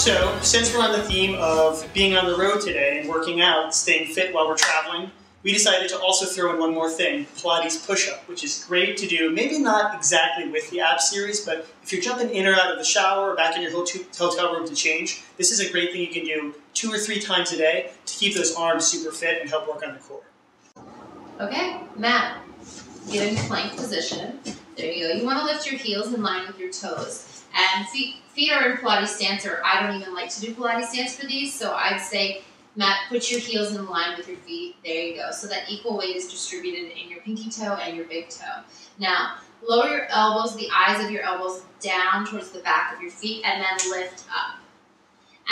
So, since we're on the theme of being on the road today and working out, staying fit while we're traveling, we decided to also throw in one more thing, Pilates Push-Up, which is great to do, maybe not exactly with the app series, but if you're jumping in or out of the shower or back in your hotel room to change, this is a great thing you can do 2 or 3 times a day to keep those arms super fit and help work on the core. Okay, Matt, get into plank position. There you go. You want to lift your heels in line with your toes. And feet are in Pilates stance, or I don't even like to do Pilates stance for these, so I'd say, Matt, put your heels in line with your feet. There you go. So that equal weight is distributed in your pinky toe and your big toe. Now, lower your elbows, the eyes of your elbows down towards the back of your feet, and then lift up.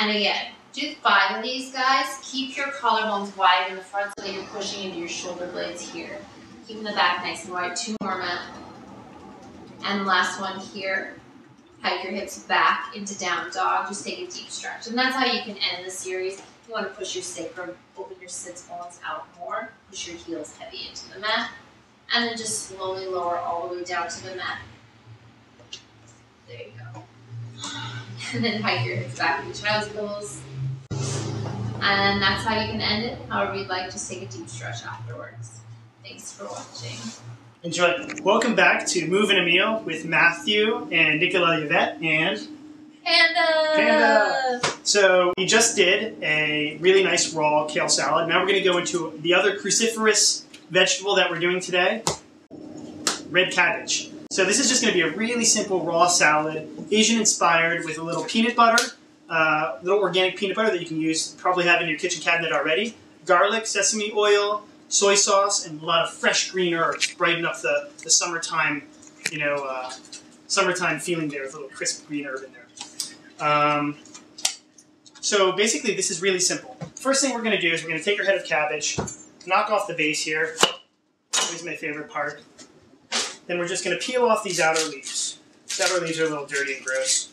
And again, do 5 of these, guys. Keep your collarbones wide in the front so that you're pushing into your shoulder blades here. Keeping the back nice and wide. 2 more, Matt. And the last one here. Hike your hips back into down dog. Just take a deep stretch. And that's how you can end the series. You want to push your sacrum, open your sits bones out more. Push your heels heavy into the mat. And then just slowly lower all the way down to the mat. There you go. And then hike your hips back into child's pose. And that's how you can end it. However you'd like, just take a deep stretch afterwards. Thanks for watching. Enjoy. Welcome back to Moving a Meal with Matthew and Nicola, Yvette, and Panda! So we just did a really nice raw kale salad. Now we're going to go into the other cruciferous vegetable that we're doing today, red cabbage. So this is just going to be a really simple raw salad, Asian inspired, with a little peanut butter, little organic peanut butter that you can use, probably have in your kitchen cabinet already, garlic, sesame oil, soy sauce, and a lot of fresh green herbs, brighten up the summertime, summertime feeling there with a little crisp green herb in there. So basically this is really simple. First thing we're going to do is we're going to take our head of cabbage, knock off the base here, always my favorite part. Then we're just going to peel off these outer leaves. These outer leaves are a little dirty and gross.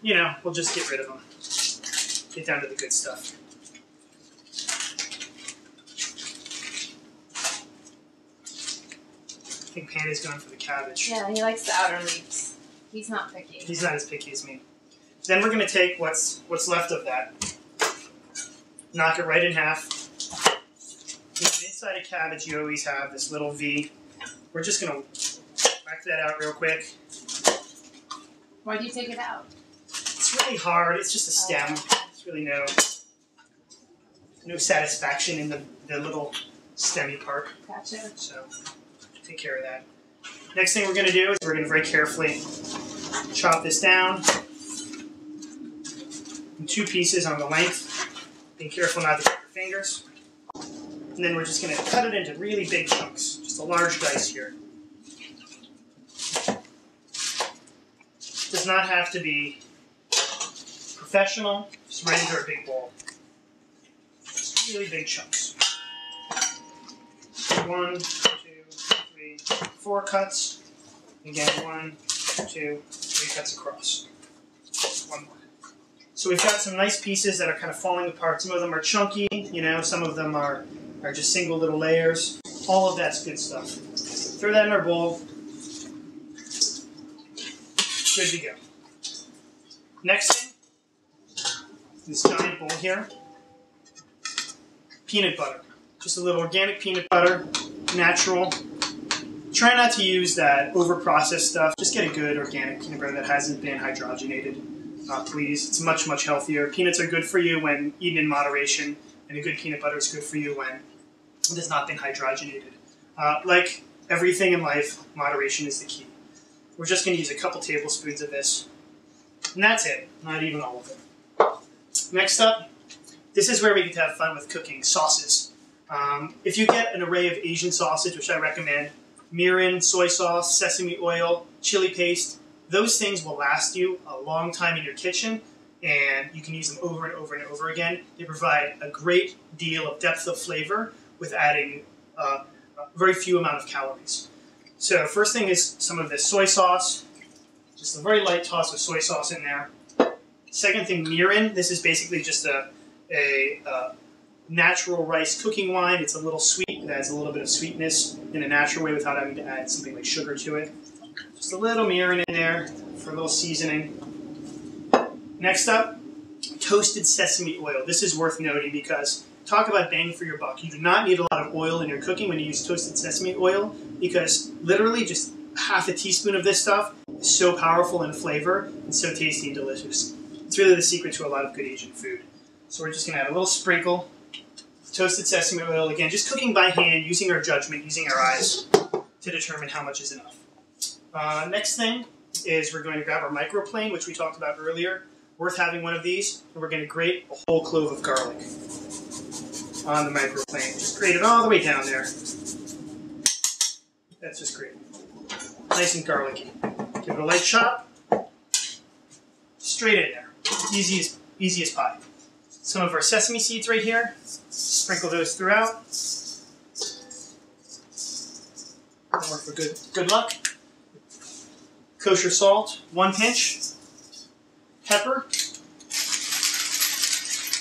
You know, we'll just get rid of them. Get down to the good stuff. I think Panda's going for the cabbage. Yeah, he likes the outer leaves. He's not picky. He's not as picky as me. Then we're going to take what's left of that, knock it right in half. Inside a cabbage, you always have this little V. We're just going to whack that out real quick. Why do you take it out? It's really hard. It's just a stem. There's really no satisfaction in the little stemmy part. Gotcha. So take care of that. Next thing we're going to do is we're going to very carefully chop this down in 2 pieces on the length. Being careful not to cut your fingers. And then we're just going to cut it into really big chunks. Just a large dice here. Does not have to be professional. Just right into a big bowl. Just really big chunks. 1, 2, 3, 4 cuts. Again, 1, 2, 3 cuts across. 1 more. So we've got some nice pieces that are kind of falling apart. Some of them are chunky, you know, some of them are just single little layers. All of that's good stuff. Throw that in our bowl. Good to go. Next thing, this giant bowl here. Peanut butter. Just a little organic peanut butter, natural. Try not to use that over-processed stuff. Just get a good organic peanut butter that hasn't been hydrogenated. Please, it's much, much healthier. Peanuts are good for you when eaten in moderation, and a good peanut butter is good for you when it has not been hydrogenated. Like everything in life, moderation is the key. We're just going to use a couple tablespoons of this, and that's it. Not even all of it. Next up, this is where we get to have fun with cooking sauces. If you get an array of Asian sausage, which I recommend, mirin, soy sauce, sesame oil, chili paste, those things will last you a long time in your kitchen, and you can use them over and over and over again. They provide a great deal of depth of flavor with adding a very few amount of calories. So first thing is some of this soy sauce. Just a very light toss of soy sauce in there. Second thing, mirin. This is basically just a natural rice cooking wine. It's a little sweet. It adds a little bit of sweetness in a natural way without having to add something like sugar to it. Just a little mirin in there for a little seasoning. Next up, toasted sesame oil. This is worth noting because talk about bang for your buck. You do not need a lot of oil in your cooking when you use toasted sesame oil because literally just half a teaspoon of this stuff is so powerful in flavor and so tasty and delicious. It's really the secret to a lot of good Asian food. So we're just going to add a little sprinkle of toasted sesame oil. Again, just cooking by hand, using our judgment, using our eyes to determine how much is enough. Next thing is we're going to grab our microplane, which we talked about earlier. Worth having one of these, and we're going to grate a whole clove of garlic on the microplane. Just grate it all the way down there. That's just great. Nice and garlicky. Give it a light chop. Straight in there. Easy as pie. Some of our sesame seeds right here. Sprinkle those throughout. More for good luck. Kosher salt, 1 pinch. Pepper.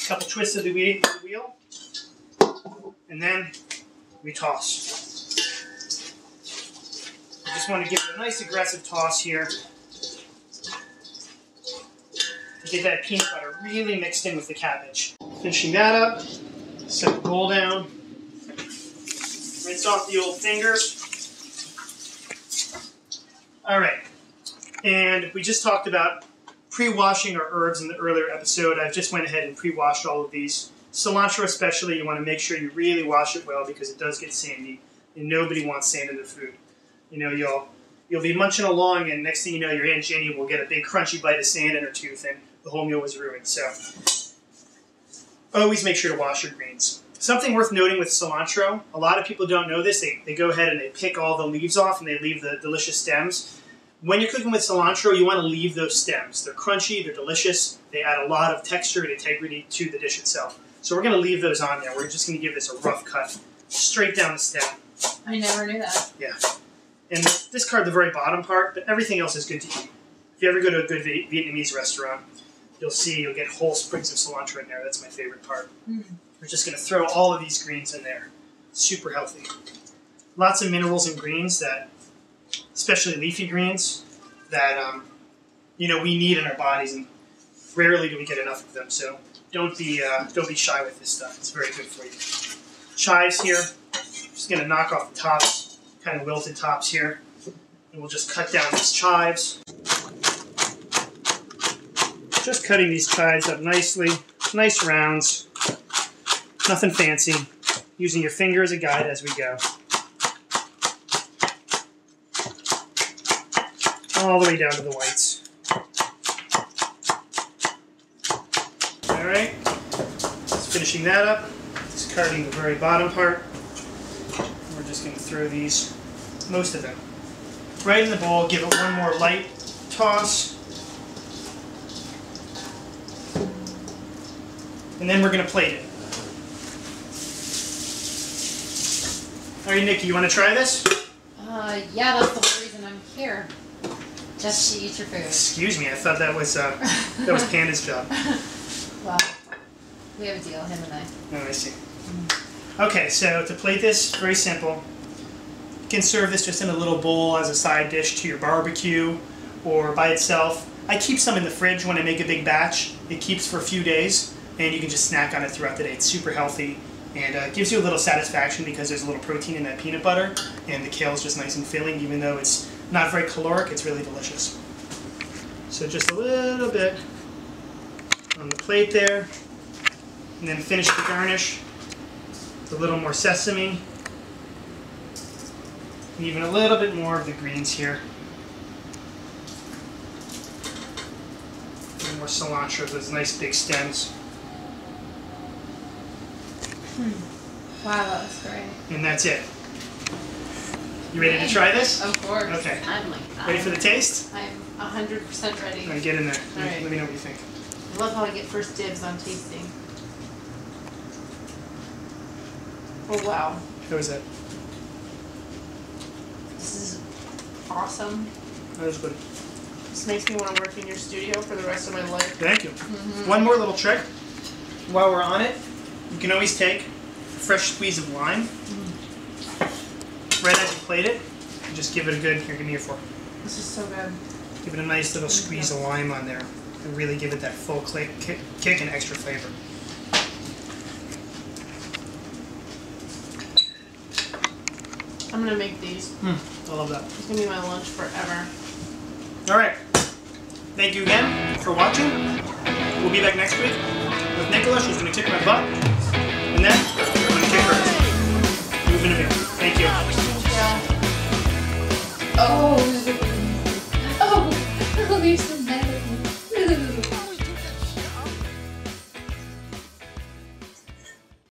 A couple twists of the wheel. And then we toss. I just want to give it a nice aggressive toss here to get that peanut butter really mixed in with the cabbage. Finishing that up, set the bowl down, rinse off the old fingers. All right, and we just talked about pre-washing our herbs in the earlier episode. I've just went ahead and pre-washed all of these. Cilantro especially, you want to make sure you really wash it well because it does get sandy, and nobody wants sand in their food. You know, you'll be munching along, and next thing you know, your Aunt Jenny will get a big crunchy bite of sand in her tooth, and the whole meal was ruined. So always make sure to wash your greens. Something worth noting with cilantro, a lot of people don't know this. They go ahead and they pick all the leaves off, and they leave the delicious stems. When you're cooking with cilantro, you want to leave those stems. They're crunchy, they're delicious, they add a lot of texture and integrity to the dish itself. So we're going to leave those on there. We're just going to give this a rough cut, straight down the stem. I never knew that. Yeah. And discard the very bottom part, but everything else is good to eat. If you ever go to a good Vietnamese restaurant, you'll get whole sprigs of cilantro in there. That's my favorite part. We're just going to throw all of these greens in there. Super healthy. Lots of minerals in greens that, especially leafy greens, that we need in our bodies, and rarely do we get enough of them. So don't be shy with this stuff. It's very good for you. Chives here. Just going to knock off the tops, kind of wilted tops here, and we'll just cut down these chives. Just cutting these chives up nicely, nice rounds, nothing fancy. Using your finger as a guide as we go. All the way down to the whites. All right, just finishing that up. Discarding the very bottom part. We're just going to throw these, most of them, right in the bowl. Give it one more light toss. And then we're going to plate it. All right, Nikki, you want to try this? Yeah, that's the whole reason I'm here. Just to eat your food. Excuse me, I thought that was Panda's job. Well, we have a deal, him and I. Oh, I see. Okay, so to plate this, very simple. You can serve this just in a little bowl as a side dish to your barbecue or by itself. I keep some in the fridge when I make a big batch. It keeps for a few days, and you can just snack on it throughout the day. It's super healthy, and gives you a little satisfaction because there's a little protein in that peanut butter, and the kale is just nice and filling. Even though it's not very caloric, it's really delicious. So just a little bit on the plate there, and then finish the garnish with a little more sesame, and even a little bit more of the greens here. And more cilantro, those nice big stems. Wow, that was great. And that's it. You ready to try this? Of course. Okay. I'm like, Ready for the taste? I'm 100% ready. All right, get in there. All right. Let me know what you think. I love how I get first dibs on tasting. Oh, wow. How was that? This is awesome. That was good. This makes me want to work in your studio for the rest of my life. Thank you. One more little trick. While we're on it, you can always take a fresh squeeze of lime, right as you plate it, and just give it a good, here, give me your fork. This is so good. Give it a nice little squeeze of lime on there. and really give it that full kick and extra flavor. I'm gonna make these. I love that. It's gonna be my lunch forever. All right. Thank you again for watching. We'll be back next week with Nicola. She's gonna kick my butt. And then